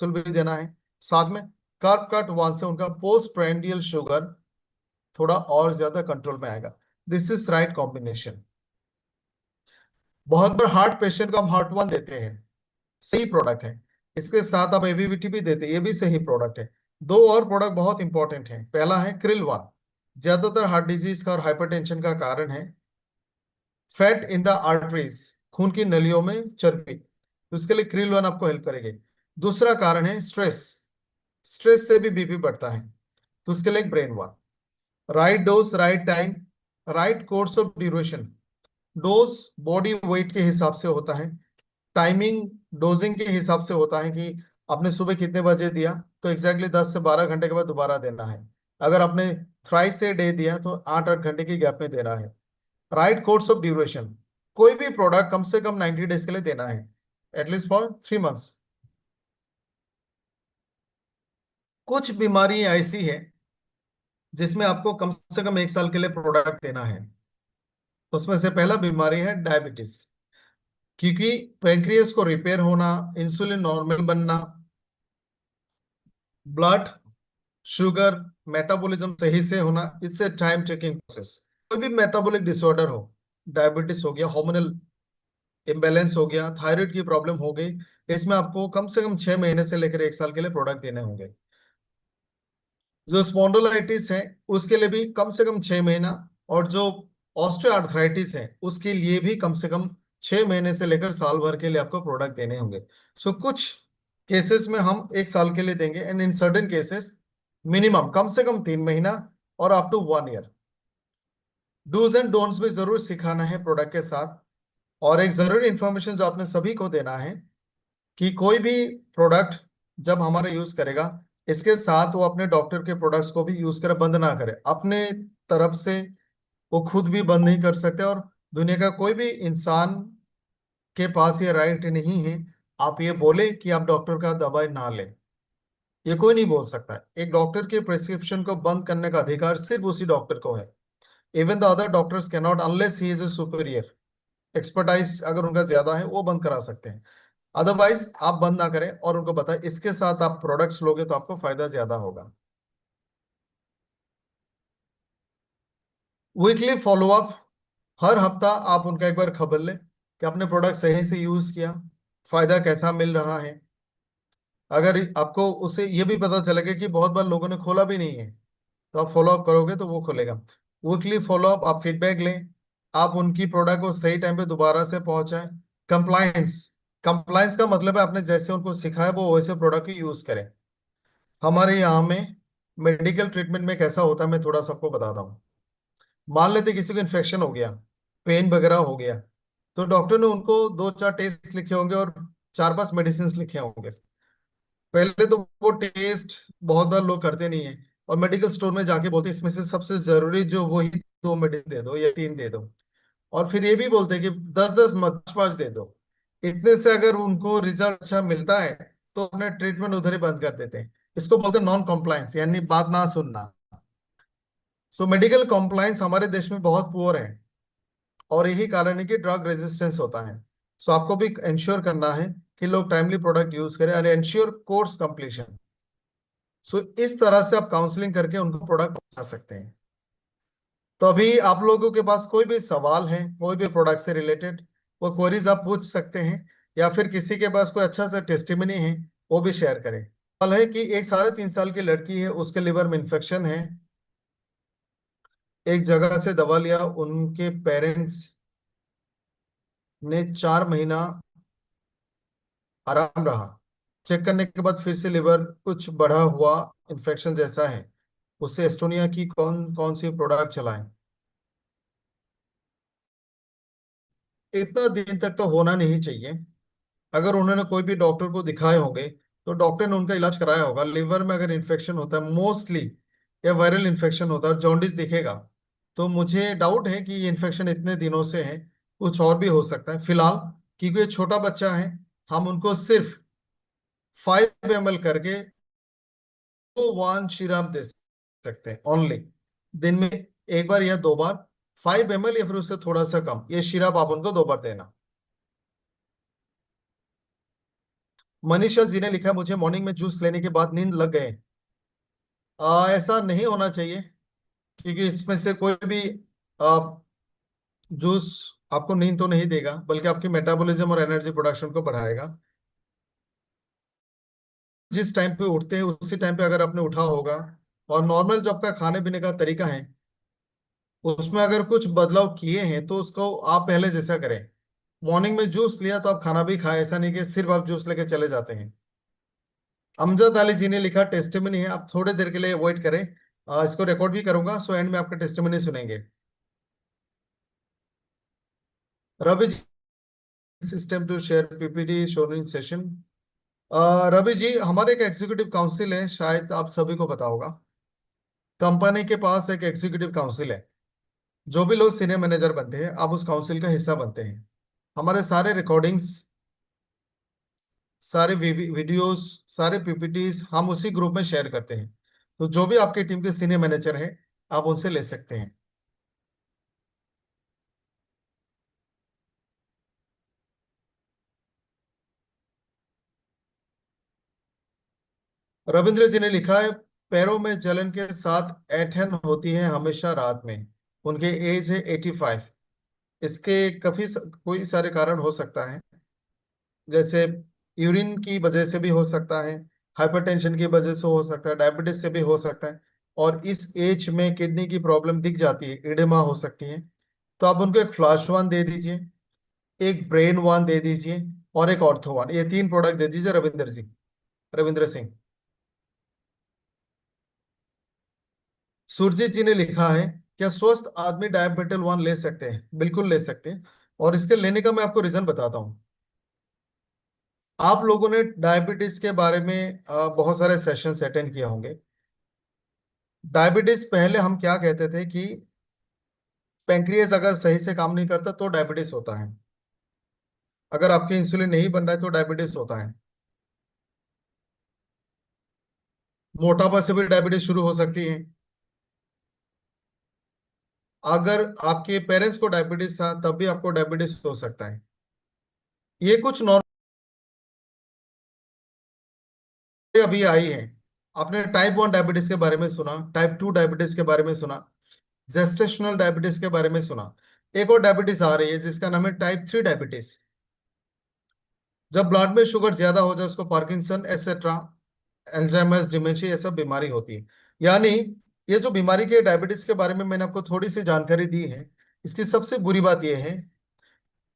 भी देना है, साथ में कार्ब कट 1 से उनका पोस्ट प्रेंडियल शुगर थोड़ा और ज्यादा कंट्रोल में आएगा। This is right combination. बहुत बार हार्ट पेशेंट को हम हार्ट 1 देते हैं, सही प्रोडक्ट है। इसके साथ आप एवीवीटी भी देते हैं, ये भी सही प्रोडक्ट है। दो और प्रोडक्ट बहुत इंपॉर्टेंट है। पहला है क्रिल 1, ज्यादातर हार्ट डिजीज का और हाइपरटेंशन का कारण है फैट इन द आर्टरीज, खून की नलियों में चर्बी, तो उसके लिए क्रिल 1 आपको हेल्प करेगी। दूसरा कारण है स्ट्रेस, स्ट्रेस से भी बीपी बढ़ता है, तो उसके लिए brain 1। Right dose, right time, right course of duration. Dose body weight के हिसाब से होता है, टाइमिंग डोजिंग के हिसाब से होता है कि आपने सुबह कितने बजे दिया तो एग्जैक्टली 10 से 12 घंटे के बाद दोबारा देना है। अगर आपने थ्राइस से डे दिया तो 8-8 घंटे की गैप में देना है। राइट कोर्स ऑफ ड्यूरेशन, कोई भी प्रोडक्ट कम से कम 90 डेज के लिए देना है, एटलीस्ट फॉर 3 मंथ्स। कुछ बीमारी ऐसी है जिसमें आपको कम से कम 1 साल के लिए प्रोडक्ट देना है। उसमें से पहला बीमारी है डायबिटीज, क्योंकि पैंक्रियास को रिपेयर होना, इंसुलिन नॉर्मल बनना, ब्लड शुगर मेटाबॉलिज्म सही से होना, इससे टाइम टेकिंग प्रोसेस। कोई भी मेटाबॉलिक डिसऑर्डर हो, डायबिटीज हो गया, हार्मोनल इम्बैलेंस हो गया, थायराइड की प्रॉब्लम हो गई, इसमें आपको कम से कम 6 महीने से लेकर 1 साल के लिए प्रोडक्ट देने होंगे। जो स्पॉन्डिलाइटिस है उसके लिए भी कम से कम 6 महीना, और जो ऑस्टियोआर्थराइटिस है उसके लिए भी कम से कम 6 महीने से लेकर साल भर के लिए आपको प्रोडक्ट देने होंगे। सो कुछ केसेस में हम 1 साल के लिए देंगे, and in certain cases minimum कम से कम 3 महीना और up to 1 year. Dos and don'ts भी जरूर सिखाना है प्रोडक्ट के साथ। और एक जरूरी इंफॉर्मेशन जो आपने सभी को देना है कि कोई भी प्रोडक्ट जब हमारा यूज करेगा, इसके साथ वो अपने डॉक्टर के प्रोडक्ट्स को भी यूज करे, बंद ना करे। अपने तरफ से वो खुद भी बंद नहीं कर सकते, और दुनिया का कोई भी इंसान के पास ये राइट नहीं है आप ये बोले कि आप डॉक्टर का दवाई ना लें। ये कोई नहीं बोल सकता है। एक डॉक्टर के प्रिस्क्रिप्शन को बंद करने का अधिकार सिर्फ उसी डॉक्टर को है। Even the other doctors can not, unless he is a superior, expertise अगर उनका ज्यादा है वो बंद करा सकते हैं। अदरवाइज आप बंद ना करें, और उनको बताएं इसके साथ आप प्रोडक्ट्स लोगे तो आपको फायदा ज्यादा होगा। वीकली फॉलोअप, हर हफ्ता आप उनका एक बार खबर लें कि आपने प्रोडक्ट सही से यूज किया, फायदा कैसा मिल रहा है। अगर आपको उससे ये भी पता चलेगा कि बहुत बार लोगों ने खोला भी नहीं है, तो आप फॉलोअप करोगे तो वो खोलेगा। वीकली फॉलोअप, आप फीडबैक लें, आप उनकी प्रोडक्ट को सही टाइम पे दोबारा से पहुंचाएं। कंप्लायंस, कंप्लायंस का मतलब है आपने जैसे उनको सिखाया वो वैसे प्रोडक्ट की यूज करें। हमारे यहाँ में मेडिकल ट्रीटमेंट में कैसा होता है मैं थोड़ा सबको बताता हूँ। मान लेते किसी को इन्फेक्शन हो गया, पेन वगैरह हो गया, तो डॉक्टर ने उनको 2-4 टेस्ट लिखे होंगे और 4-5 मेडिसिन लिखे होंगे। पहले तो वो टेस्ट बहुत बार लोग करते नहीं है, और मेडिकल स्टोर में जाके बोलते हैं इसमें से सबसे जरूरी जो वही 2 मेडिसिन दे दो या 3 दे दो। और फिर ये भी बोलते हैं कि 10-10 मत 5 दे दो। इतने से अगर उनको रिजल्ट अच्छा मिलता है तो अपने ट्रीटमेंट उधर ही बंद कर देते हैं। इसको बोलते हैं नॉन कॉम्प्लायंस, यानी बात ना सुनना। सो मेडिकल कॉम्प्लायंस हमारे देश में बहुत पुअर है, और यही कारण है कि ड्रग रेजिस्टेंस होता है। सो आपको भी इंश्योर करना है कि लोग टाइमली प्रोडक्ट यूज करें, और इंश्योर कोर्स कंप्लीशन। सो इस तरह से आप काउंसलिंग करके उनको प्रोडक्ट पहुंचा सकते हैं। तो अभी आप लोगों के पास कोई भी सवाल है कोई भी प्रोडक्ट से रिलेटेड, वो क्वेरीज आप पूछ सकते हैं, या फिर किसी के पास कोई अच्छा सा टेस्टिमनी है वो भी शेयर करें। सवाल है कि एक 3.5 साल की लड़की है, उसके लिवर में इन्फेक्शन है, एक जगह से दवा लिया, उनके पेरेंट्स ने 4 महीना आराम रहा, चेक करने के बाद फिर से लिवर कुछ बढ़ा हुआ इन्फेक्शन जैसा है, उससे एस्टोनिया की कौन कौन सी प्रोडक्ट चलाएं। इतना दिन तक तो होना नहीं चाहिए। अगर उन्होंने कोई भी डॉक्टर को दिखाए होंगे तो डॉक्टर ने उनका इलाज कराया होगा। लिवर में अगर इन्फेक्शन होता है मोस्टली, या वायरल इन्फेक्शन होता है, जॉन्डिस दिखेगा, तो मुझे डाउट है कि ये इन्फेक्शन इतने दिनों से है, कुछ और भी हो सकता है। फिलहाल क्योंकि ये छोटा बच्चा है, हम उनको सिर्फ 5 ml करके तो 1 सिरप दे सकते हैं ओनली, दिन में एक बार या 2 बार, 5 ml या फिर उससे थोड़ा सा कम, ये सिरप आप उनको 2 बार देना। मनीषा जी ने लिखा, मुझे मॉर्निंग में जूस लेने के बाद नींद लग गए। ऐसा नहीं होना चाहिए, क्योंकि इसमें से कोई भी जूस आपको नींद तो नहीं देगा, बल्कि आपकी मेटाबॉलिज्म और एनर्जी प्रोडक्शन को बढ़ाएगा। जिस टाइम पे उठते हैं उसी टाइम पे अगर आपने उठा होगा, और नॉर्मल जो आपका खाने पीने का तरीका है उसमें अगर कुछ बदलाव किए हैं, तो उसको आप पहले जैसा करें। मॉर्निंग में जूस लिया तो आप खाना भी खाए, ऐसा नहीं कि सिर्फ आप जूस लेके चले जाते हैं। अमजद अली जी ने लिखा, टेस्टिमनी है, आप थोड़े देर के लिए वेट करें, इसको रिकॉर्ड भी करूंगा, सो एंड में आपका टेस्टिमनी सुनेंगे। Ravi ji, system to share PPT showing session. Ravi ji, हमारे एक एग्जीक्यूटिव काउंसिल है, शायद आप सभी को पता होगा। कंपनी के पास एक एग्जीक्यूटिव काउंसिल है। जो भी लोग सीनियर मैनेजर बनते हैं, आप उस काउंसिल का हिस्सा बनते हैं। हमारे सारे रिकॉर्डिंग्स, सारे वीडियोस, सारे पीपीटीज हम उसी ग्रुप में शेयर करते हैं। तो जो भी आपकी टीम के सीनियर मैनेजर हैं, आप उनसे ले सकते हैं। रविंद्र जी ने लिखा है, पैरों में जलन के साथ ऐंठन होती है हमेशा रात में। उनके एज है 85। इसके कोई सारे कारण हो सकता है, जैसे यूरिन की वजह से भी हो सकता है, हाइपरटेंशन की वजह से हो सकता है, डायबिटीज से भी हो सकता है, और इस एज में किडनी की प्रॉब्लम दिख जाती है, इडेमा हो सकती है। तो आप उनको एक फ्लैश वन दे दीजिए, एक ब्रेन वन दे दीजिए, और एक ऑर्थो वन, ये 3 प्रोडक्ट दे दीजिए रविंद्र जी, रविंद्र सिंह। सुरजीत जी ने लिखा है, क्या स्वस्थ आदमी डायबिटल वन ले सकते हैं? बिल्कुल ले सकते हैं, और इसके लेने का मैं आपको रीजन बताता हूँ। आप लोगों ने डायबिटीज के बारे में बहुत सारे सेशंस अटेंड किए होंगे। डायबिटीज पहले हम क्या कहते थे कि पेंक्रियाज अगर सही से काम नहीं करता तो डायबिटीज होता है। अगर आपके इंसुलिन नहीं बन रहा है तो डायबिटीज होता है। मोटापा से भी डायबिटीज शुरू हो सकती है। अगर आपके पेरेंट्स को डायबिटीज था तब भी आपको डायबिटीज हो सकता है। ये कुछ नॉर्मल अभी आई है। आपने टाइप 1 डायबिटीज के बारे में सुना, टाइप 2 डायबिटीज के बारे में सुना, जेस्टेशनल डायबिटीज के बारे में सुना। एक और डायबिटीज आ रही है जिसका नाम है टाइप 3 डायबिटीज। जब ब्लड में शुगर ज्यादा हो जाए उसको पार्किंसन एसेट्रा, एल्जाइमर्स, डिमेंशिया, ये सब बीमारी होती है। यानी ये जो बीमारी के डायबिटीज के बारे में मैंने आपको थोड़ी सी जानकारी दी है, इसकी सबसे बुरी बात यह है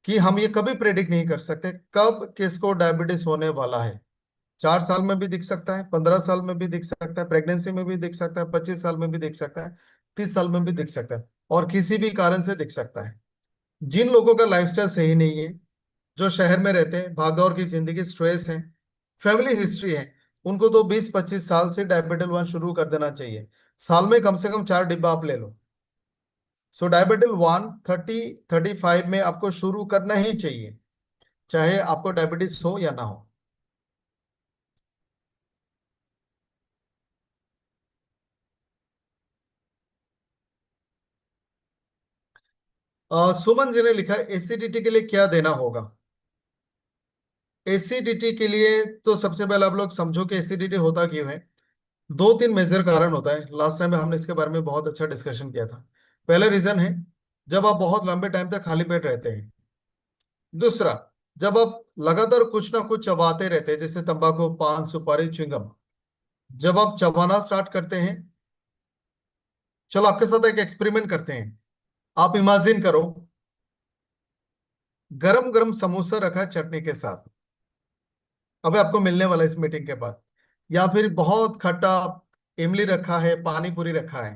कि हम ये कभी प्रेडिक्ट नहीं कर सकते कब किसको डायबिटीज होने वाला है। 4 साल में भी दिख सकता है, 15 साल में भी दिख सकता है, प्रेगनेंसी में भी दिख सकता है, 25 साल में भी दिख सकता है, 30 साल में भी दिख सकता है, और किसी भी कारण से दिख सकता है। जिन लोगों का लाइफस्टाइल सही नहीं है, जो शहर में रहते हैं, भागदौड़ की जिंदगी, स्ट्रेस है, फैमिली हिस्ट्री है, उनको तो 20-25 साल से डायबिटल वन शुरू कर देना चाहिए। साल में कम से कम 4 डिब्बा आप ले लो। सो डायबिटल वन 30-35 में आपको शुरू करना ही चाहिए, चाहे आपको डायबिटीज हो या ना हो। सुमन जी ने लिखा, एसिडिटी के लिए क्या देना होगा? एसिडिटी के लिए तो सबसे पहले आप लोग समझो कि एसिडिटी होता क्यों है। 2-3 मेजर कारण होता है, लास्ट टाइम हमने इसके बारे में बहुत अच्छा डिस्कशन किया था। पहला रीजन है जब आप बहुत लंबे टाइम तक खाली पेट रहते हैं। दूसरा, जब आप लगातार कुछ ना कुछ चबाते रहते हैं, जैसे तंबाकू, पान, सुपारी, च्युइंगम। जब आप चबाना स्टार्ट करते हैं, चलो आपके साथ एक एक्सपेरिमेंट करते हैं। आप इमेजिन करो, गरम गरम समोसा रखा है चटनी के साथ, अबे आपको मिलने वाला है इस मीटिंग के बाद। या फिर बहुत खट्टा इमली रखा है, पानी पूरी रखा है।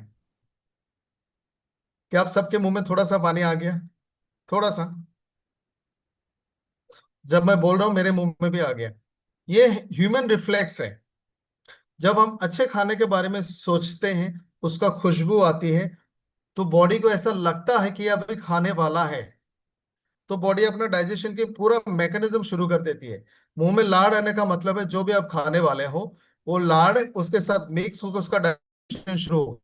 क्या आप सबके मुंह में थोड़ा सा पानी आ गया? थोड़ा सा। जब मैं बोल रहा हूं मेरे मुंह में भी आ गया। ये ह्यूमन रिफ्लेक्स है। जब हम अच्छे खाने के बारे में सोचते हैं, उसका खुशबू आती है, तो बॉडी को ऐसा लगता है कि ये अभी खाने वाला है। तो बॉडी अपना डाइजेशन की पूरा मैकेनिज्म शुरू कर देती है। मुंह में लाड़ आने का मतलब है जो भी आप खाने वाले हो, वो लाड़ उसके साथ मिक्स होकर उसका डाइजेशन शुरू हो।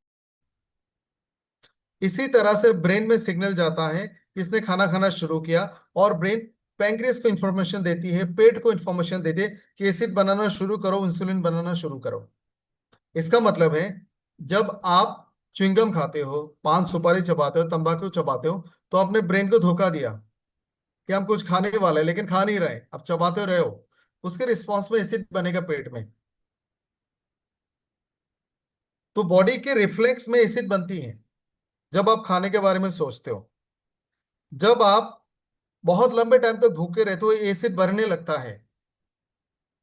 इसी तरह से ब्रेन में सिग्नल जाता है कि इसने खाना खाना शुरू किया, और ब्रेन पैंक्रियास को इंफॉर्मेशन देती है, पेट को इंफॉर्मेशन देती है कि एसिड बनाना शुरू करो, इंसुलिन बनाना शुरू करो। इसका मतलब है जब आप च्युइंगम खाते हो, पान सुपारी चबाते हो, तंबाकू चबाते हो, तो आपने ब्रेन को धोखा दिया कि हम कुछ खाने वाले हैं, लेकिन खा नहीं रहे, अब चबाते रहे हो। उसके रिस्पॉन्स में एसिड बनेगा पेट में। तो बॉडी के रिफ्लेक्स में एसिड बनती है जब आप खाने के बारे में सोचते हो। जब आप बहुत लंबे टाइम तक भूखे रहते हो, एसिड बढ़ने लगता है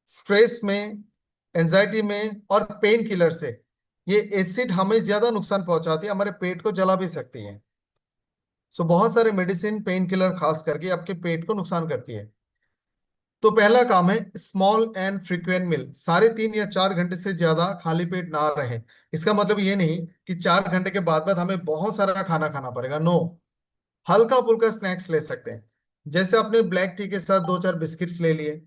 स्ट्रेस में, एंजाइटी में और पेन किलर से। ये एसिड हमें ज्यादा नुकसान पहुंचाती है, हमारे पेट को जला भी सकती है। सो बहुत सारे मेडिसिन, पेन किलर खास करके आपके पेट को नुकसान करती है। तो पहला काम है स्मॉल एंड फ्रीक्वेंट मील। साढ़े 3 या 4 घंटे से ज्यादा खाली पेट ना रहे। इसका मतलब ये नहीं कि 4 घंटे के बाद हमें बहुत सारा खाना खाना पड़ेगा, नो। हल्का फुल्का स्नैक्स ले सकते हैं। जैसे आपने ब्लैक टी के साथ 2 4 बिस्किट्स ले लिए,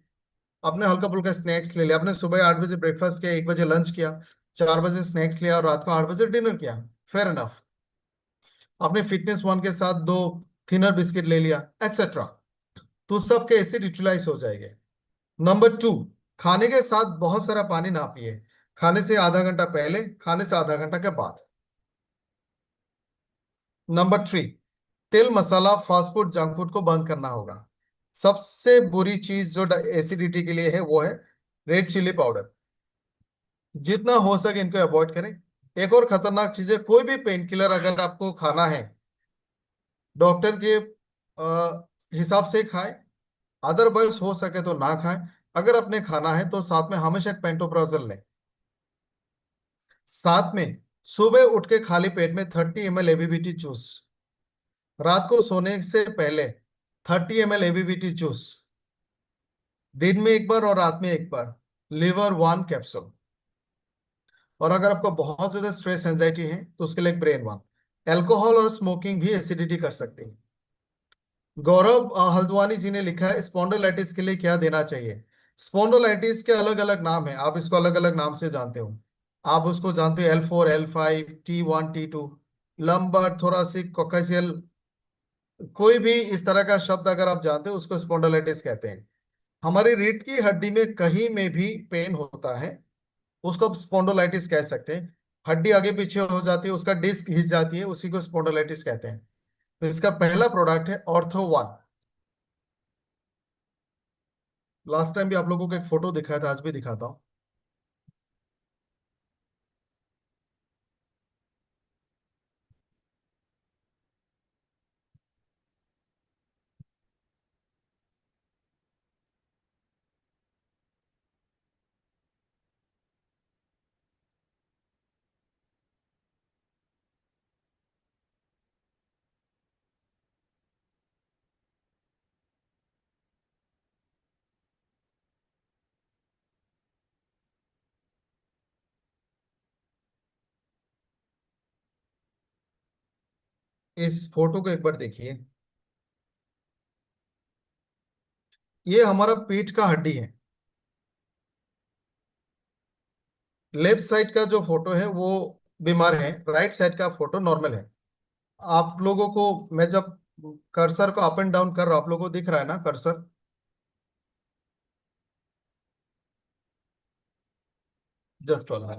आपने हल्का फुल्का स्नैक्स ले लिया, आपने सुबह 8 बजे ब्रेकफास्ट किया, 1 बजे लंच किया, 4 बजे स्नैक्स लिया और रात को 8 बजे डिनर किया, फेयर इनफ। आपने फिटनेस वन के साथ 2 थिनर बिस्किट ले लिया, एक्सेट्रा। तो सबके एसिड यूटिलाइज हो जाएंगे। नंबर 2, खाने के साथ बहुत सारा पानी ना पिए। खाने से आधा घंटा पहले, खाने से आधा घंटा के बाद। नंबर 3, तेल मसाला फास्ट फूड जंक फूड को बंद करना होगा। सबसे बुरी चीज जो एसिडिटी के लिए है वो है रेड चिली पाउडर। जितना हो सके इनको अवॉइड करें। एक और खतरनाक चीज है, कोई भी पेन किलर अगर आपको खाना है, डॉक्टर के हिसाब से खाएं, अदरवाइज हो सके तो ना खाएं। अगर आपने खाना है तो साथ में हमेशा एक पेंटोप्राजोल लें। साथ में सुबह उठ के खाली पेट में 30 ml एबीबीटी जूस। रात को सोने से पहले 30 ml एबीबीटी जूस। दिन में एक बार और रात में एक बार लिवर 1 कैप्सूल। और अगर आपको बहुत ज्यादा स्ट्रेस एंजाइटी है तो उसके लिए एक ब्रेन 1। एल्कोहल और स्मोकिंग भी एसिडिटी कर सकती है। गौरव हल्द्वानी जी ने लिखा है स्पॉन्डिलाइटिस के लिए क्या देना चाहिए। स्पॉन्डिलाइटिस के अलग अलग नाम है, आप इसको अलग अलग नाम से जानते हो। आप उसको जानते हो L4 L5 T1 T2, lumbar, thoracic, coxal. कोई भी इस तरह का शब्द अगर आप जानते हो उसको स्पॉन्डिलाइटिस कहते हैं। हमारी रीढ़ की हड्डी में कहीं में भी पेन होता है, उसको आप स्पॉन्डिलाइटिस कह सकते हैं। हड्डी आगे पीछे हो जाती है, उसका डिस्क हिल जाती है, उसी को स्पॉन्डिलाइटिस कहते हैं। तो इसका पहला प्रोडक्ट है ऑर्थो 1। लास्ट टाइम भी आप लोगों को एक फोटो दिखाया था, आज भी दिखाता हूँ। इस फोटो को एक बार देखिए। ये हमारा पीठ का हड्डी है। लेफ्ट साइड का जो फोटो है वो बीमार है, राइट साइड का फोटो नॉर्मल है। आप लोगों को मैं जब कर्सर को अप एंड डाउन कर रहा हूं, आप लोगों को दिख रहा है ना कर्सर? जस्ट वाला।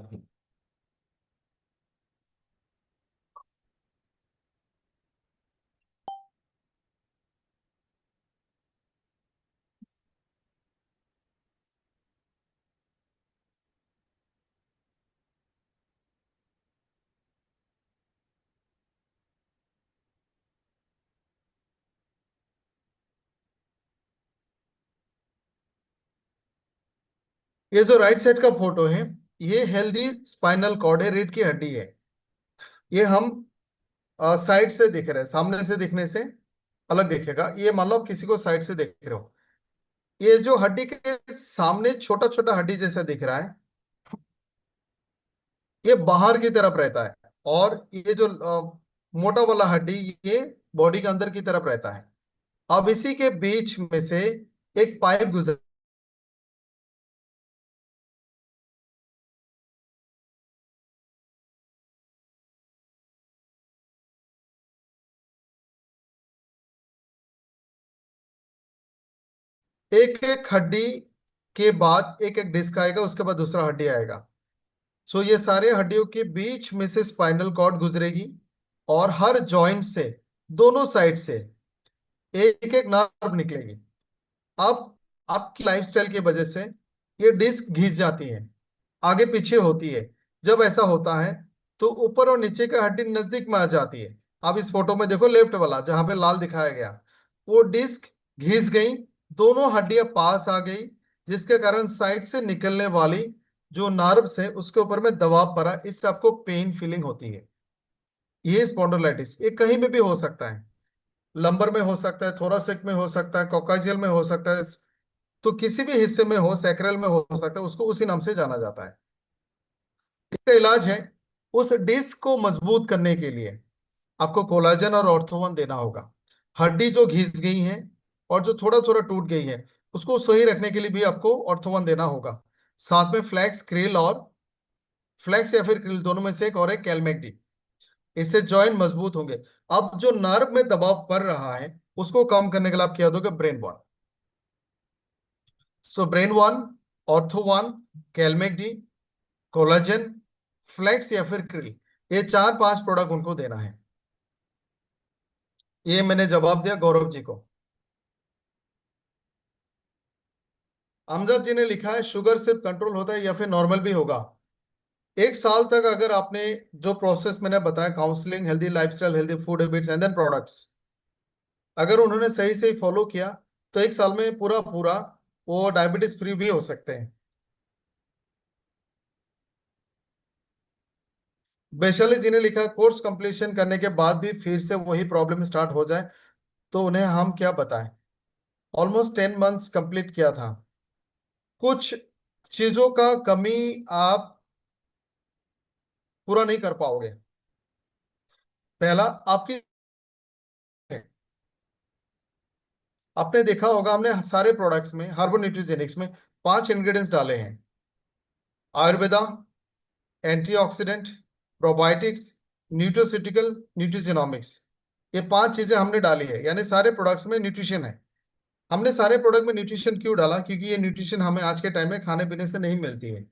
ये जो राइट साइड का फोटो है, ये हेल्दी स्पाइनल कॉर्ड है, रीढ़ की हड्डी है। ये हम साइड से देख रहे हैं, सामने से देखने से अलग दिखेगा। ये मान लो आप किसी को साइड से देख रहे हो, ये जो हड्डी के सामने छोटा छोटा हड्डी जैसा दिख रहा है, ये बाहर की तरफ रहता है। और ये जो मोटा वाला हड्डी, ये बॉडी के अंदर की तरफ रहता है। अब इसी के बीच में से एक पाइप गुजर एक एक हड्डी के बाद एक एक डिस्क आएगा, उसके बाद दूसरा हड्डी आएगा। सो ये सारे हड्डियों के बीच में से स्पाइनल कॉर्ड गुजरेगी, और हर जॉइंट से दोनों साइड से एक एक नर्व निकलेगी। अब आपकी लाइफस्टाइल की वजह से ये डिस्क घिस जाती है, आगे पीछे होती है। जब ऐसा होता है तो ऊपर और नीचे का हड्डी नजदीक में आ जाती है। आप इस फोटो में देखो, लेफ्ट वाला जहां पे लाल दिखाया गया, वो डिस्क घिस गई, दोनों हड्डियां पास आ गई, जिसके कारण साइड से निकलने वाली जो नर्व्स है उसके ऊपर में दबाव पड़ा, इससे आपको पेन फीलिंग होती है। ये स्पॉन्डिलोलाइटिस ये कहीं में भी हो सकता है, लंबर में हो सकता है, थोरासिक में हो सकता है, कॉकाजियल में हो सकता है, तो किसी भी हिस्से में हो, सैक्रल में हो सकता है, उसको उसी नाम से जाना जाता है। इसका इलाज है, उस डिस्क को मजबूत करने के लिए आपको कोलाजन और ऑर्थोवन देना होगा। हड्डी जो घिस गई है और जो थोड़ा थोड़ा टूट गई है, उसको सही रखने के लिए भी आपको ऑर्थोवन देना होगा। साथ में फ्लैक्स क्रिल, और फ्लैक्स या फिर क्रिल दोनों में से एक, और एक कैलमेट। इससे जॉइंट मजबूत होंगे। अब जो नर्व में दबाव पड़ रहा है उसको कम करने के लिए आप क्या दोगे, brain one. So brain one, ortho one, calmag D, collagen, flex या फिर क्रिल, ये चार पांच प्रोडक्ट उनको देना है। ये मैंने जवाब दिया गौरव जी को। अमजद जी ने लिखा है शुगर सिर्फ कंट्रोल होता है या फिर नॉर्मल भी होगा। एक साल तक अगर आपने जो प्रोसेस मैंने बताया, counselling, healthy lifestyle, healthy food habits and then products, अगर उन्होंने सही से फॉलो किया तो एक साल में पूरा पूरा वो डायबिटीज फ्री भी हो सकते हैं। वैशाली जी ने लिखा कोर्स कंप्लीशन करने के बाद भी फिर से वही प्रॉब्लम स्टार्ट हो जाए तो उन्हें हम क्या बताएं। ऑलमोस्ट 10 मंथ्स कंप्लीट किया था। कुछ चीजों का कमी आप पूरा नहीं कर पाओगे। पहला आपकी, आपने देखा होगा हमने सारे प्रोडक्ट्स में, हर्बल न्यूट्रिजेनिक्स में 5 इंग्रेडिएंट्स डाले हैं: आयुर्वेदा, एंटीऑक्सीडेंट, प्रोबायोटिक्स, न्यूट्रोसिटिकल, न्यूट्रिजिनोमिक्स। ये 5 चीजें हमने डाली है, यानी सारे प्रोडक्ट्स में न्यूट्रिशन है। हमने सारे प्रोडक्ट में न्यूट्रिशन क्यों डाला, क्योंकि ये न्यूट्रिशन हमें आज के टाइम में खाने पीने से नहीं मिलती है।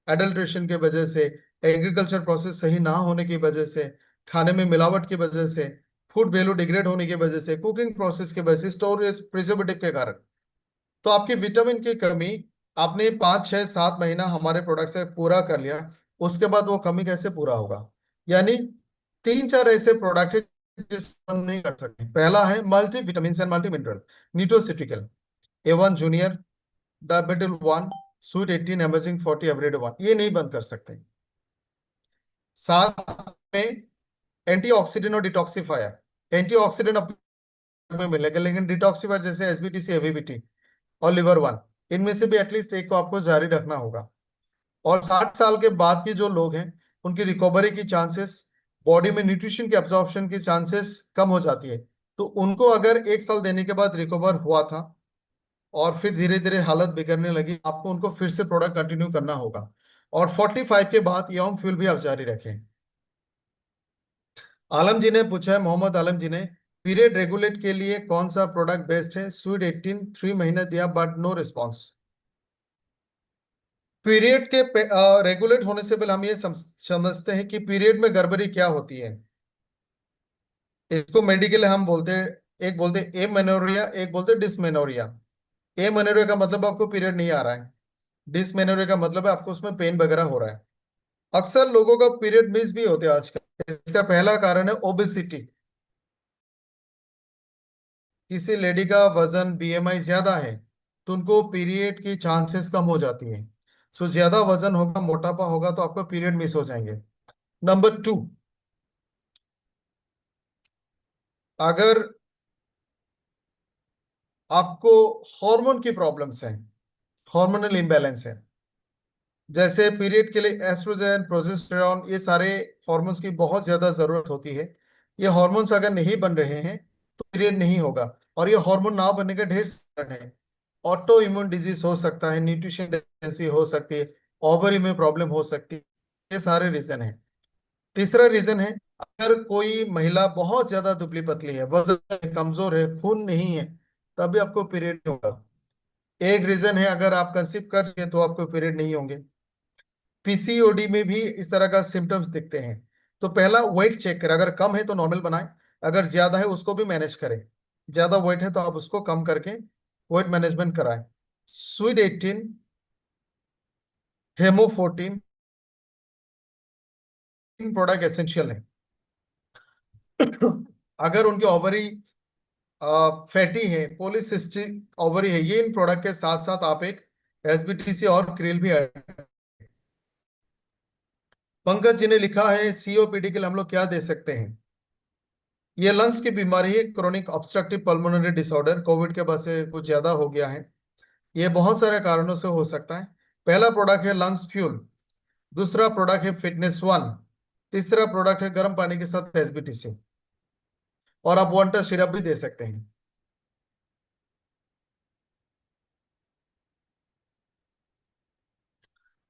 एडल्ट्रेशन के वजह से, एग्रीकल्चर प्रोसेस सही ना होने की वजह से, खाने में मिलावट की वजह से, फूड वैल्यू डिग्रेड होने की वजह से, कुकिंग प्रोसेस की वजह से, स्टोरेज, प्रिजर्वेटिव के कारण, तो आपकी विटामिन की कमी आपने 5 6 7 महीना हमारे प्रोडक्ट से पूरा कर लिया, उसके बाद वो कमी कैसे पूरा होगा। यानी तीन चार ऐसे प्रोडक्ट है जिसको हम नहीं कर सकते। पहला है multi vitamin and multi mineral, nutraceutical, A1 junior, diabetal 1, sweet 18, amazing 40, everyday 1, ये नहीं बंद कर सकते। साथ में एंटीऑक्सीडेंट और डिटॉक्सिफायर। एंटीऑक्सीडेंट में मिलेगा, लेकिन डिटॉक्सिफायर जैसे एसबीटीसी, एवीबीटी और लिवर वन, इनमें से भी एटलीस्ट एक को आपको जारी रखना होगा। और 60 साल के बाद के जो लोग हैं उनकी रिकवरी की चांसेस, बॉडी में न्यूट्रिशन के एब्जॉर्प्शन की चांसेस कम हो जाती है। तो उनको अगर एक साल देने के बाद रिकवर हुआ था और फिर धीरे धीरे हालत बिगड़ने लगी, आपको उनको फिर से प्रोडक्ट कंटिन्यू करना होगा। और 45 के बाद यंग फ्यूल भी आप जारी रखें। आलम जी ने पूछा है, मोहम्मद आलम जी ने, पीरियड रेगुलेट के लिए कौन सा प्रोडक्ट बेस्ट है। स्वीट 18 3 महीने दिया बट नो रिस्पॉन्स। पीरियड के रेगुलेट होने से पहले हम ये समझते हैं कि पीरियड में गड़बड़ी क्या होती है। इसको मेडिकल हम बोलते हैं, एक बोलते हैं एमेनोरिया, एक बोलते हैं डिसमेनोरिया। एमेनोरिया का मतलब आपको पीरियड नहीं आ रहा है, डिसमेनोरिया का मतलब है आपको उसमें पेन वगैरह हो रहा है। अक्सर लोगों का पीरियड मिस भी होते हैं आजकल। इसका पहला कारण है ओबेसिटी। किसी लेडी का वजन, बीएमआई ज्यादा है तो उनको पीरियड की चांसेस कम हो जाती है। सो ज्यादा वजन होगा, मोटापा होगा तो आपको पीरियड मिस हो जाएंगे। नंबर 2, अगर आपको हार्मोन की प्रॉब्लम्स हैं, हार्मोनल इम्बैलेंस है, जैसे पीरियड के लिए एस्ट्रोजन, प्रोजेस्टेरॉन, ये सारे हार्मोन्स की बहुत ज्यादा जरूरत होती है। ये हार्मोन्स अगर नहीं बन रहे हैं तो पीरियड नहीं होगा। और ये हार्मोन ना बनने के ढेर सारे कारण हैं। ऑटो इम्यून डिजीज हो सकता है, न्यूट्रिशन डेफिशिएंसी हो सकती है, ओवरी में प्रॉब्लम हो सकती है, ये सारे रीजन है। तीसरा रीजन है, अगर कोई महिला बहुत ज्यादा दुबली पतली है, वजन कमजोर है, खून नहीं है, तभी आपको पीरियड होगा। एक रीजन है, अगर आप कंसीव कर तो आपको पीरियड नहीं होंगे। पीसीओडी में भी इस तरह का सिम्टम्स दिखते हैं। तो पहला वेट चेक करें, अगर कम है तो नॉर्मल बनाएं, अगर ज्यादा है उसको भी मैनेज करें। ज्यादा वेट है तो आप उसको कम करके वेट मैनेजमेंट कराएं। स्वीट 18, हेमो 14 प्रोडक्ट एसेंशियल है। अगर उनकी ओवरी फैटी है, पॉलीसिस्टिक ओवरी है, ये इन प्रोडक्ट के साथ साथ आप एक एसबीटीसी और क्रिल भी ऐड। पंकज जी ने लिखा है सीओपीडी के लिए हम लोग क्या दे सकते हैं। ये लंग्स की बीमारी है, chronic obstructive pulmonary disorder, Covid के बाद से कुछ ज्यादा हो गया है। ये बहुत सारे कारणों से हो सकता है। पहला प्रोडक्ट है लंग्स फ्यूल, दूसरा प्रोडक्ट है फिटनेस वन, तीसरा प्रोडक्ट है गर्म पानी के साथ एसबीटीसी, और आप वांटा सिरप भी दे सकते हैं।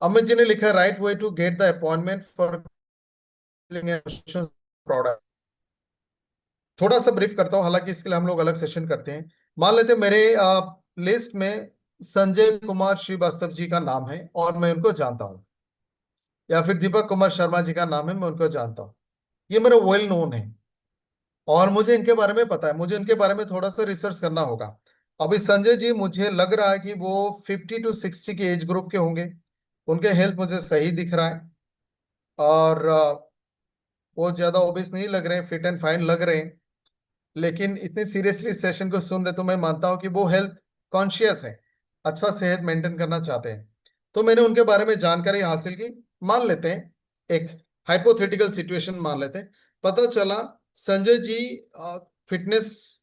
अमित जी ने लिखा है right way to get the appointment for product. थोड़ा सा ब्रीफ करता हूँ, हालांकि इसके लिए हम लोग अलग सेशन करते हैं। मान लेते हैं मेरे लिस्ट में संजय कुमार श्रीवास्तव जी का नाम है और मैं उनको जानता हूँ, या फिर दीपक कुमार शर्मा जी का नाम है, मैं उनको जानता हूँ। ये मेरा वेल नोन है और मुझे इनके बारे में पता है, मुझे इनके बारे में थोड़ा सा रिसर्च करना होगा। अभी संजय जी मुझे लग रहा है कि वो 50 to 60 के एज ग्रुप के होंगे। उनके हेल्थ मुझे सही दिख रहा है, और वो ज्यादा ओबेस नहीं लग रहे हैं, फिट एंड फाइन लग रहे हैं। लेकिन इतने सीरियसली सेशन को सुन रहे तो मैं मानता हूं कि वो हेल्थ कॉन्शियस है, अच्छा सेहत मेंटेन करना चाहते हैं। तो मैंने उनके बारे में जानकारी हासिल की। मान लेते हैं एक हाइपोथेटिकल सिचुएशन मान लेते हैं, पता चला संजय जी फिटनेस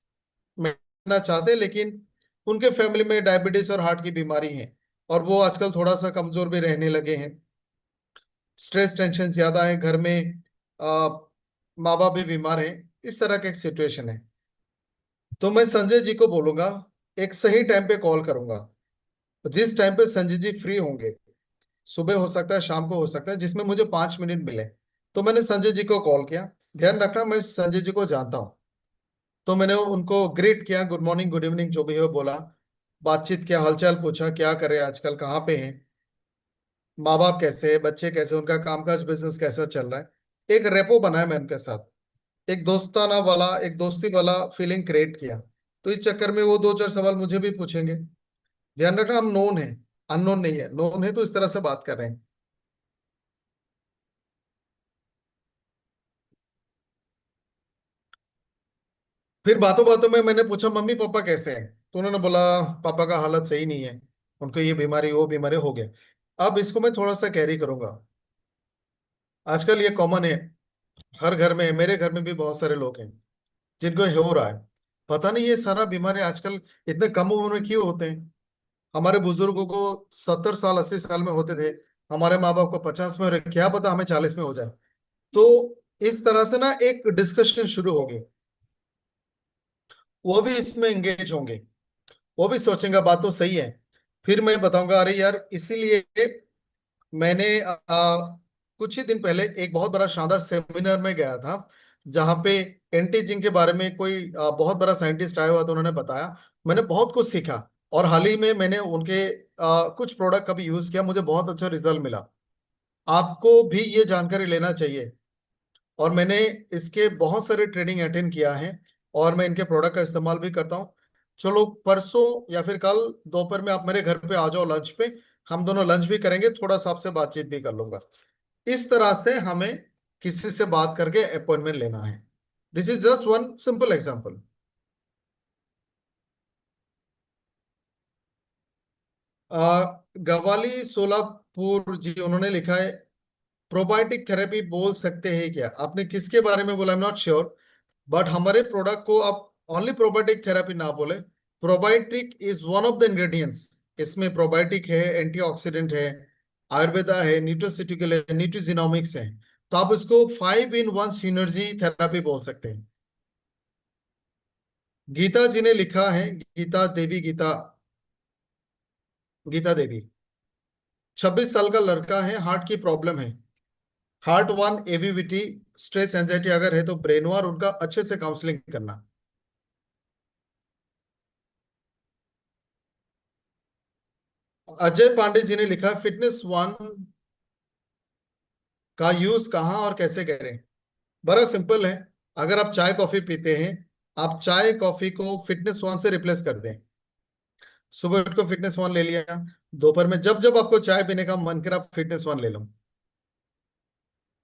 में रहना चाहते हैं, लेकिन उनके फैमिली में डायबिटीज और हार्ट की बीमारी है, और वो आजकल थोड़ा सा कमजोर भी रहने लगे हैं। स्ट्रेस टेंशन ज्यादा है घर में, माँ बाप भी बीमार है, इस तरह का एक सिचुएशन है। तो मैं संजय जी को बोलूंगा, एक सही टाइम पे कॉल करूंगा, जिस टाइम पे संजय जी फ्री होंगे, सुबह हो सकता है, शाम को हो सकता है, जिसमें मुझे 5 मिनट मिले। तो मैंने संजय जी को कॉल किया। ध्यान रखना मैं संजय जी को जानता हूँ। तो मैंने उनको ग्रीट किया, गुड मॉर्निंग गुड इवनिंग जो भी हो बोला, बातचीत किया, हालचाल पूछा, क्या करे आजकल, कहाँ पे हैं, माँ बाप कैसे हैं, बच्चे कैसे, उनका कामकाज बिजनेस कैसा चल रहा है। एक रेपो बनाया मैं उनके साथ, एक दोस्ताना वाला, एक दोस्ती वाला फीलिंग क्रिएट किया। तो इस चक्कर में वो दो चार सवाल मुझे भी पूछेंगे। ध्यान रखना हम नोन है, अननोन नहीं है, नोन है तो इस तरह से बात कर रहे हैं। फिर बातों बातों में मैंने पूछा मम्मी पापा कैसे हैं, तो उन्होंने बोला पापा का हालत सही नहीं है, उनको ये बीमारी वो बीमारी हो गया। अब इसको मैं थोड़ा सा कैरी करूंगा। आजकल ये कॉमन है, हर घर में है, मेरे घर में भी बहुत सारे लोग हैं जिनको ये हो रहा है। पता नहीं ये सारा बीमारी आजकल इतने कम उम्र में क्यों होते हैं। हमारे बुजुर्गों को 70 साल 80 साल में होते थे, हमारे माँ बाप को 50 में हो रहे, क्या पता हमें 40 में हो जाए। तो इस तरह से ना एक डिस्कशन शुरू होगी, वो भी इसमें एंगेज होंगे, वो भी सोचेंगे बात तो सही है। फिर मैं बताऊंगा अरे यार इसीलिए मैंने कुछ ही दिन पहले एक बहुत बड़ा शानदार सेमिनार में गया था, जहाँ पे एंटी जिंक के बारे में कोई बहुत बड़ा साइंटिस्ट आया हुआ, तो उन्होंने बताया, मैंने बहुत कुछ सीखा। और हाल ही में मैंने उनके कुछ प्रोडक्ट का भी यूज किया, मुझे बहुत अच्छा रिजल्ट मिला। आपको भी ये जानकारी लेना चाहिए। और मैंने इसके बहुत सारे ट्रेनिंग अटेंड किया है, और मैं इनके प्रोडक्ट का इस्तेमाल भी करता हूँ। चलो परसों या फिर कल दोपहर में आप मेरे घर पे आ जाओ लंच पे, हम दोनों लंच भी करेंगे, थोड़ा सा आपसे बातचीत भी कर लूंगा। इस तरह से हमें किसी से बात करके अपॉइंटमेंट लेना है। This is just one simple example. Gawali Solapur ji उन्होंने लिखा है प्रोबायोटिक थेरेपी बोल सकते हैं क्या, आपने किसके बारे में बोला, I am not sure. But हमारे प्रोडक्ट को आप ओनली प्रोबायोटिक थेरेपी ना बोले, probiotic is one of the ingredients. इसमें प्रोबायोटिक है, एंटीऑक्सीडेंट है, आयुर्वेदा है, न्यूट्रोसिटिकल है, न्यूट्रिजिनोमिक्स है। तो आप इसको 5 in 1 सिनर्जी थेरेपी बोल सकते हैं। गीता जी ने लिखा है, गीता देवी, गीता गीता देवी 26 साल का लड़का है, हार्ट की प्रॉब्लम है, हार्ट वन एवीविटी, स्ट्रेस एंजाइटी अगर है तो ब्रेन और उनका अच्छे से काउंसलिंग करना। अजय पांडे जी ने लिखा, फिटनेस वन का यूज कहाँ और कैसे करें। बड़ा सिंपल है। अगर आप चाय कॉफी पीते हैं, आप चाय कॉफी को फिटनेस वन से रिप्लेस कर दें। सुबह उठ को फिटनेस वन ले लिया, दोपहर में जब जब आपको चाय पीने का मन करे आप फिटनेस वन ले लो।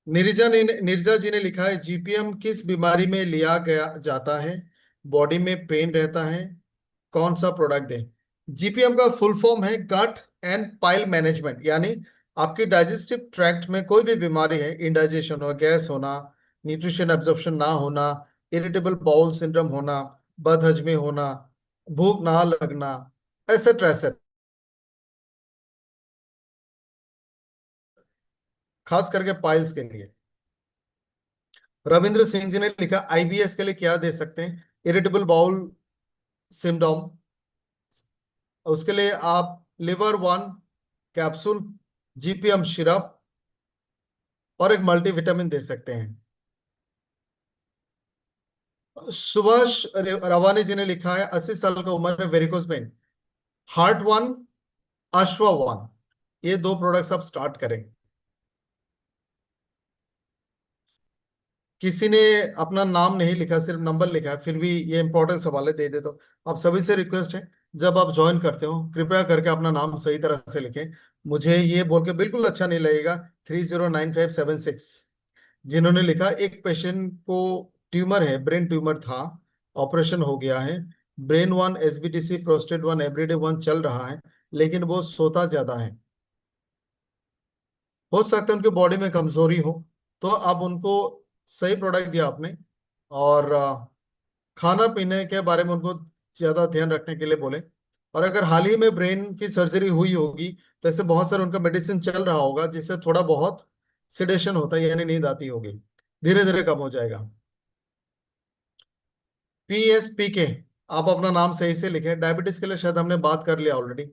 निर्जा जी ने लिखा है, जीपीएम किस बीमारी में लिया गया जाता है, बॉडी में पेन रहता है, कौन सा प्रोडक्ट दें। जीपीएम का फुल फॉर्म है गट एंड पाइल मैनेजमेंट, यानी आपकी डाइजेस्टिव ट्रैक्ट में कोई भी बीमारी है, इंडाइजेशन हो, गैस होना, न्यूट्रिशन एब्जॉर्प्शन ना होना, इरिटेबल बाउल सिंड्रोम होना, बदहजमी होना, भूख ना लगना, एसेट्रा एसेट्रा। खास करके पाइल्स के लिए। रविंद्र सिंह जी ने लिखा, आईबीएस के लिए क्या दे सकते हैं, इरिटेबल बाउल सिंड्रोम, उसके लिए आप liver one capsule, GPM syrup और एक मल्टीविटामिन दे सकते हैं। सुभाष रवानी जी ने लिखा है, 80 साल का उम्र में varicose vein, heart one, Ashwa one, ये दो प्रोडक्ट्स आप स्टार्ट करें। किसी ने अपना नाम नहीं लिखा, सिर्फ नंबर लिखा है, फिर भी ये इंपॉर्टेंट सवाल है, दे दे। तो आप सभी से रिक्वेस्ट है, जब आप ज्वाइन करते हो कृपया करके अपना नाम सही तरह से लिखें। मुझे ये बोल के बिल्कुल अच्छा नहीं लगेगा 309576 जिन्होंने लिखा, एक पेशेंट को ट्यूमर है, ब्रेन ट्यूमर था, ऑपरेशन हो गया है, brain one, SBTC, prostate one, everyday one चल रहा है, लेकिन वो सोता ज्यादा है। हो सकता है उनकी बॉडी में कमजोरी हो, तो आप उनको सही प्रोडक्ट दिया आपने, और खाना पीने के बारे में उनको ज्यादा ध्यान रखने के लिए बोले। और अगर हाल ही में ब्रेन की सर्जरी हुई होगी, तो ऐसे बहुत सारे उनका मेडिसिन चल रहा होगा जिससे थोड़ा बहुत सिडेशन होता है, यानी नींद आती होगी, धीरे धीरे कम हो जाएगा। पीएसपी के, आप अपना नाम सही से लिखें। डायबिटीज के लिए शायद हमने बात कर लिया ऑलरेडी।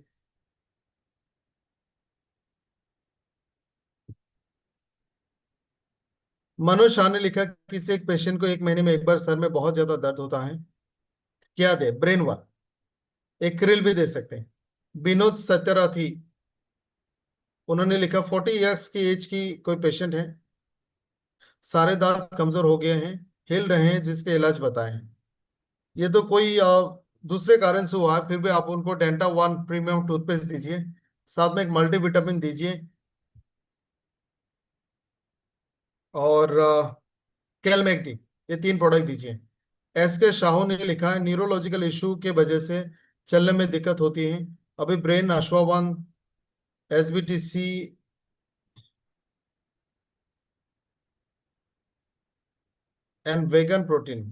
मनोज शाह ने लिखा, किसी एक पेशेंट को 1 महीने में एक बार सर में बहुत ज्यादा दर्द होता है, क्या दे, ब्रेन वन, एक क्रिल भी दे सकते हैं। विनोद सत्यराथी, उन्होंने लिखा, 40 इयर्स की एज की कोई पेशेंट है, सारे दांत कमजोर हो गए हैं, हिल रहे हैं, जिसके इलाज बताएं। ये तो कोई दूसरे कारण से हुआ है, फिर भी आप उनको डेंटा वन प्रीमियम टूथपेस्ट दीजिए, साथ में एक मल्टीविटामिन दीजिए, और कैलमेक्टी, ये 3 प्रोडक्ट दीजिए। एस के शाहू ने लिखा है, न्यूरोलॉजिकल इशू के वजह से चलने में दिक्कत होती है, अभी brain ashwa one, SBTC and vegan protein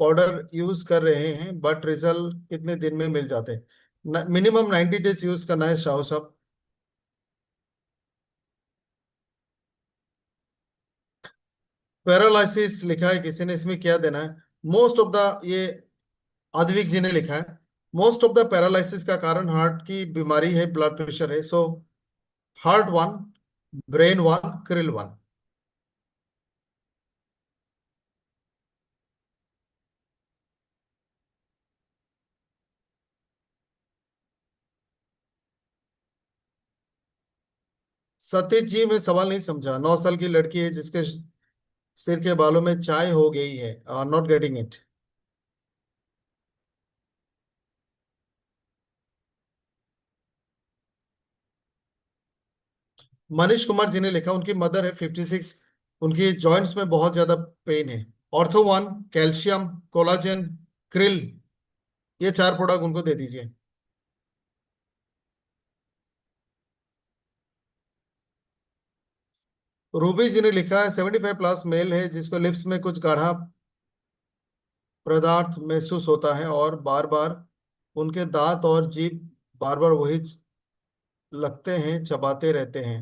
powder use कर रहे हैं, बट रिजल्ट कितने दिन में मिल जाते हैं, मिनिमम 90 डेज यूज करना है शाहू साहब। पैरालिसिस लिखा है किसी ने, इसमें क्या देना है, मोस्ट ऑफ द, ये आद्विक जी ने लिखा है, मोस्ट ऑफ द पैरालिसिस का कारण हार्ट की बीमारी है, ब्लड प्रेशर है, so heart one, brain one, krill one. Satish ji, मैं सवाल नहीं समझा। 9 साल की लड़की है जिसके सिर के बालों में चाय हो गई है, not getting it. Manish Kumar ji ने लिखा, उनकी मदर है 56, उनकी जॉइंट्स में बहुत ज्यादा पेन है, ortho one, calcium, collagen, krill, ये 4 प्रोडक्ट उनको दे दीजिए। रूबी जी ने लिखा है, 75 प्लस मेल है जिसको लिप्स में कुछ गाढ़ा पदार्थ महसूस होता है, और बार बार उनके दांत और जीभ बार बार वही लगते हैं, चबाते रहते हैं,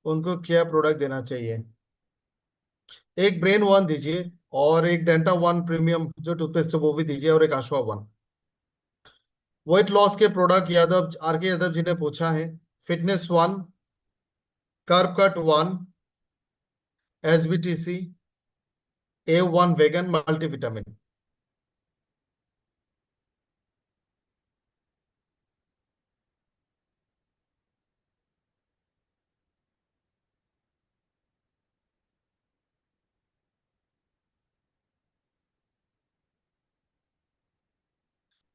उनको क्या प्रोडक्ट देना चाहिए। एक ब्रेन वन दीजिए, और एक डेंटा वन प्रीमियम जो टूथपेस्ट है वो भी दीजिए, और एक आशवा वन। वेट लॉस के product Yadav, R K Yadav ji ने पूछा है, fitness one, curve cut one, SBTC, A one vegan, multivitamin.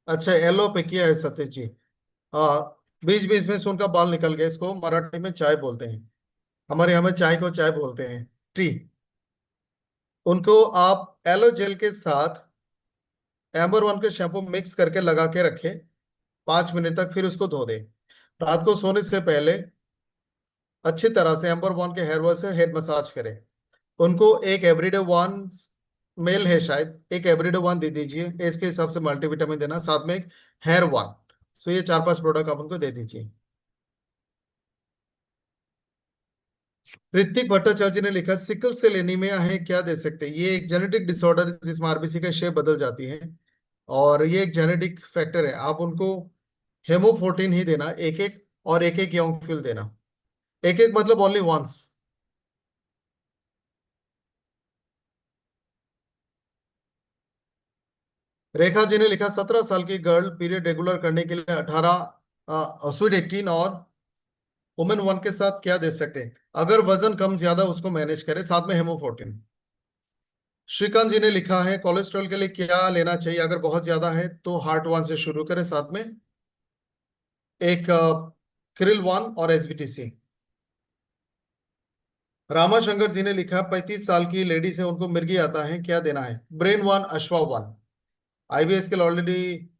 अच्छा, एलो पे किया है सतीश जी। हाँ, बीच बीच में से उनका बाल निकल गया, इसको मराठी में चाय बोलते हैं। हमारे यहाँ में चाय को चाय बोलते हैं, टी। उनको आप एलो जेल के साथ एम्बर वन के शैम्पू मिक्स करके लगा के रखे 5 मिनट तक, फिर उसको धो दे। रात को सोने से पहले अच्छी तरह से एम्बर वन के हेयर ऑयल से हेड मसाज करें। उनको एक एवरीडे वन, मेल है शायद, एक एवरीडे वन दे दीजिए, एज के हिसाब से मल्टीविटामिन देना, साथ में एक हेयर वन। सो ये 4-5 प्रोडक्ट आप उनको दे दीजिए। ऋतिक भट्टाचार्य ने लिखा, सिकल सेल एनीमिया है, क्या दे सकते हैं? ये एक जेनेटिक डिसऑर्डर है जिसमें आरबीसी का शेप बदल जाती है, और ये एक जेनेटिक फैक्टर है। आप उनको हेमोफोर्टिन ही देना, एक एक, और एक एक योंगफिल देना। एक एक मतलब ओनली वंस। रेखा जी ने लिखा, 17 साल की गर्ल पीरियड रेगुलर करने के लिए 18 और वुमेन वन के साथ क्या दे सकते हैं? अगर वजन कम ज्यादा उसको मैनेज करे, साथ में हेमोफोर्टिन। श्रीकांत जी ने लिखा है, कोलेस्ट्रॉल के लिए क्या लेना चाहिए? अगर बहुत ज्यादा है तो हार्ट वन से शुरू करें, साथ में एक क्रिल वन और एसबीटीसी। रामाशंकर जी ने लिखा, 35 साल की लेडी से उनको मिर्गी आता है, क्या देना है? Brain one, Ashwa one. IBS के ऑलरेडी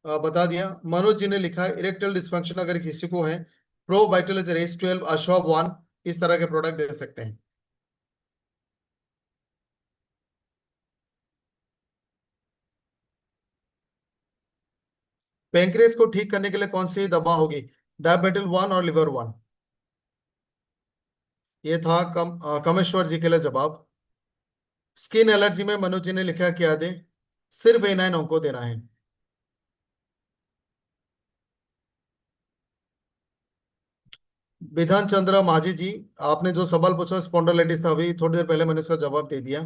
बता दिया। मनोज जी ने लिखा, इरेक्टल डिस्फंक्शन अगर किसी को है, pro vital race 12, Ashva one, इस तरह के प्रोडक्ट दे सकते हैं। पेंक्रियास को ठीक करने के लिए कौन सी दवा होगी? डायबिटल वन और लिवर वन। ये था कमेश्वर जी के लिए जवाब। स्किन एलर्जी में मनोज जी ने लिखा, क्या दे? सिर्फ A9 को देना है। विधान चंद्र माझी जी, आपने जो सवाल पूछा स्पॉन्डिलोलिटिस था, अभी थोड़ी देर पहले मैंने उसका जवाब दे दिया।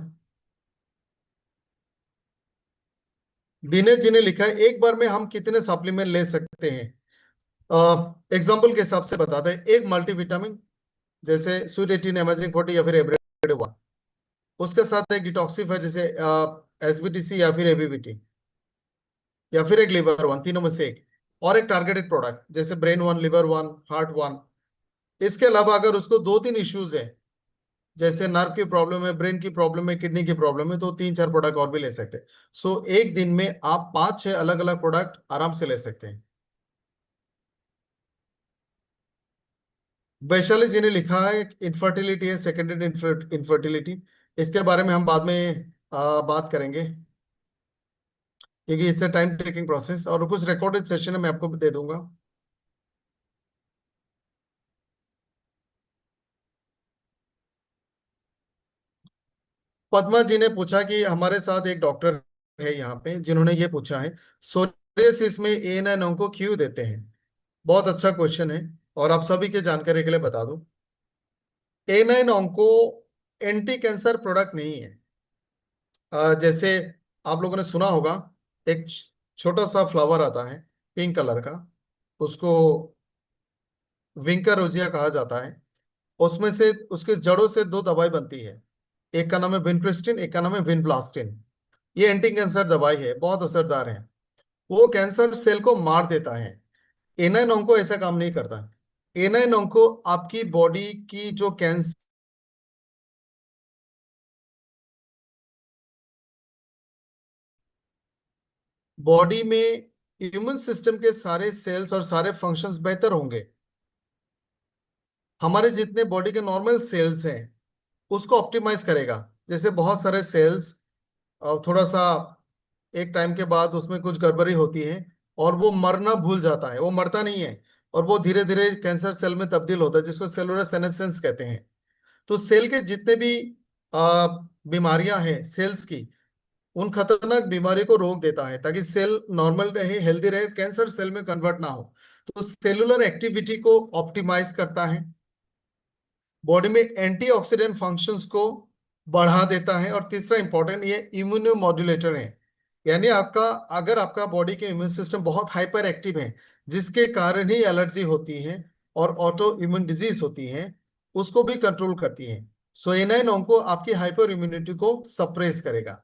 दिनेश जी ने लिखा है, एक बार में हम कितने सप्लीमेंट ले सकते हैं? एग्जाम्पल के हिसाब से बताते हैं। एक मल्टीविटामिन, जैसे स्वीट 18, अमेजिंग 40, या फिर एवरीडे वन। उसके साथ एक डिटॉक्सिफायर, जैसे एसबीटीसी या फिर एबीबीटी, या फिर एक लिवर वन, तीनों में से एक। और एक टारगेटेड प्रोडक्ट, जैसे brain one, liver one, heart one. इसके अलावा अगर उसको 2-3 इश्यूज है, जैसे नर्व की प्रॉब्लम है, ब्रेन की प्रॉब्लम है, किडनी की प्रॉब्लम है, तो 3-4 प्रोडक्ट और भी ले सकते हैं। सो एक दिन में आप 5-6 अलग अलग प्रोडक्ट आराम से ले सकते हैं। वैशाली जी ने लिखा है, इनफर्टिलिटी है, सेकेंडरी इनफर्टिलिटी। इसके बारे में हम बाद में बात करेंगे, क्योंकि it's a time taking process, और कुछ रिकॉर्डेड सेशन है मैं आपको दे दूंगा। पद्मा जी ने पूछा कि हमारे साथ एक डॉक्टर है यहाँ पे, जिन्होंने ये पूछा है, सोरियासिस में A9 को क्यों देते हैं? बहुत अच्छा क्वेश्चन है, और आप सभी के जानकारी के लिए बता दूं, A9 onco anti cancer product नहीं है। जैसे आप लोगों ने सुना होगा, एक छोटा सा फ्लावर आता है पिंक कलर का, उसको विंकर रोजिया कहा जाता है। उसमें से उसके जड़ों से दो दवाई बनती है, एक का नाम है विनक्रिस्टिन, एक का नाम है विनब्लास्टिन। ये एंटी कैंसर दवाई है, बहुत असरदार है। वो कैंसर सेल को मार देता है। A9 ओंको ऐसा काम नहीं करता। A9 ओंको आपकी बॉडी की जो कैंसर, बॉडी में इम्यून सिस्टम के सारे सेल्स और सारे फंक्शंस बेहतर होंगे। हमारे जितने बॉडी के नॉर्मल सेल्स हैं, उसको ऑप्टिमाइज करेगा। जैसे बहुत सारे सेल्स थोड़ा सा एक टाइम के बाद उसमें कुछ गड़बड़ी होती है, और वो मरना भूल जाता है, वो मरता नहीं है, और वो धीरे धीरे कैंसर सेल में तब्दील होता है, जिसको सेलुलर सेनेसेंस कहते हैं। तो सेल के जितने भी बीमारियां हैं सेल्स की, उन खतरनाक बीमारी को रोक देता है, ताकि सेल नॉर्मल रहे, हेल्दी रहे, कैंसर सेल में कन्वर्ट ना हो। तो सेलुलर एक्टिविटी को ऑप्टिमाइज करता है, बॉडी में एंटीऑक्सीडेंट फंक्शंस को बढ़ा देता है, और तीसरा इंपॉर्टेंट, ये इम्यूनो मॉड्यूलेटर है। यानी आपका, अगर आपका बॉडी के इम्यून सिस्टम बहुत हाइपर एक्टिव है, जिसके कारण ही एलर्जी होती है और ऑटो इम्यून डिजीज होती है, उसको भी कंट्रोल करती है। सो A9 ओंको आपकी हाइपर इम्यूनिटी को सप्रेस करेगा,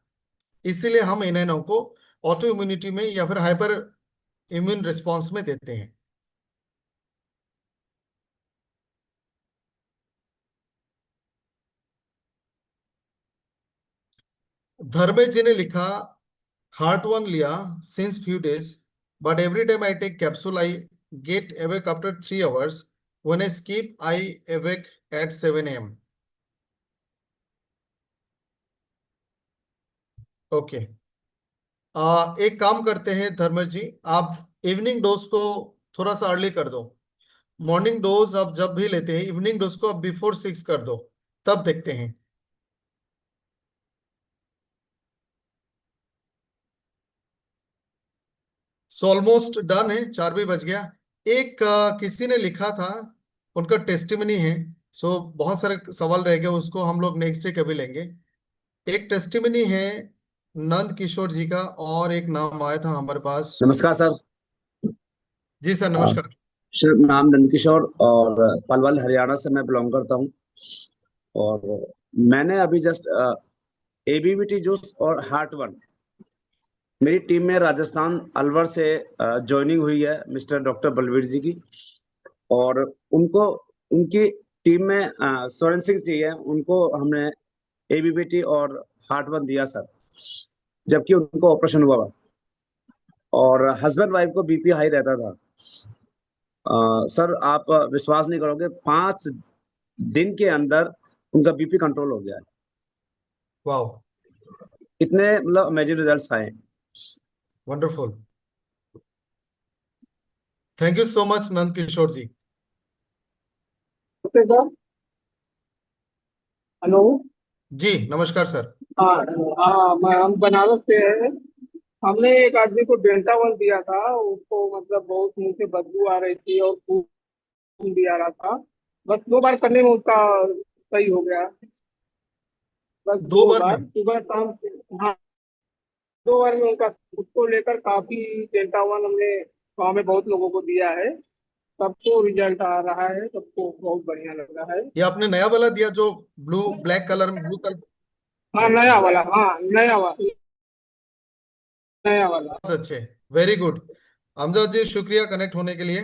इसीलिए हम A9 को ऑटो इम्यूनिटी में या फिर हाइपर इम्यून रिस्पॉन्स में देते हैं। धर्मेश जी ने लिखा, हार्ट वन लिया since few days, but every time I take capsule I get awake after 3 hours. When I skip, I awake at 7 a.m. Okay, एक काम करते हैं धर्मेश जी, आप इवनिंग डोज को थोड़ा सा अर्ली कर दो। मॉर्निंग डोज आप जब भी लेते हैं, इवनिंग डोज को आप बिफोर 6 कर दो, तब देखते हैं। सो ऑलमोस्ट डन है, 4 भी बज गया। एक किसी ने लिखा था, उनका टेस्टिमनी है। सो बहुत सारे सवाल रह गए, उसको हम लोग नेक्स्ट डे कभी लेंगे। एक टेस्टिमनी है नंद किशोर जी का, और एक नाम आया था हमारे पास। नमस्कार सर। जी सर, आ, नमस्कार। सर नाम नंदकिशोर और पलवल हरियाणा से मैं बिलोंग करता हूँ। और मैंने अभी जस्ट एबीवीटी जूस और हार्ट वन, मेरी टीम में राजस्थान अलवर से ज्वाइनिंग हुई है मिस्टर डॉक्टर बलवीर जी की। और उनको उनकी टीम में सोरेन सिंह जी है, उनको हमने एबीवीटी और हार्ट वन दिया सर, जबकि उनको ऑपरेशन हुआ और हस्बैंड वाइफ को बीपी हाई रहता था। सर आप विश्वास नहीं करोगे, 5 दिन के अंदर उनका बीपी कंट्रोल हो गया है। वाह, इतने मतलब अमेजिंग रिजल्ट्स आए हैं। Wonderful. Thank you so much Nand Kishore ji. Okay sir. Hello. जी नमस्कार सर। हाँ हाँ, हम बनारस से हैं। हमने एक आदमी को डेल्टा वन दिया था, उसको मतलब बहुत मुंह से बदबू आ रही थी और खून भी आ रहा था। बस 2 बार करने में उसका सही हो गया। बस दो दो बार में? बार सुबह शाम। हाँ, 2 बार में उनका, उसको लेकर काफी डेल्टा वन हमने गाँव में बहुत लोगों को दिया है। सबको रिजल्ट आ रहा है, सबको बहुत बढ़िया लग रहा है। ये आपने नया वाला दिया जो ब्लू ब्लैक कलर में, ब्लू कलर? हाँ नया वाला, हाँ नया वाला, नया वाला। बहुत अच्छे, वेरी गुड। अमजद जी शुक्रिया कनेक्ट होने के लिए।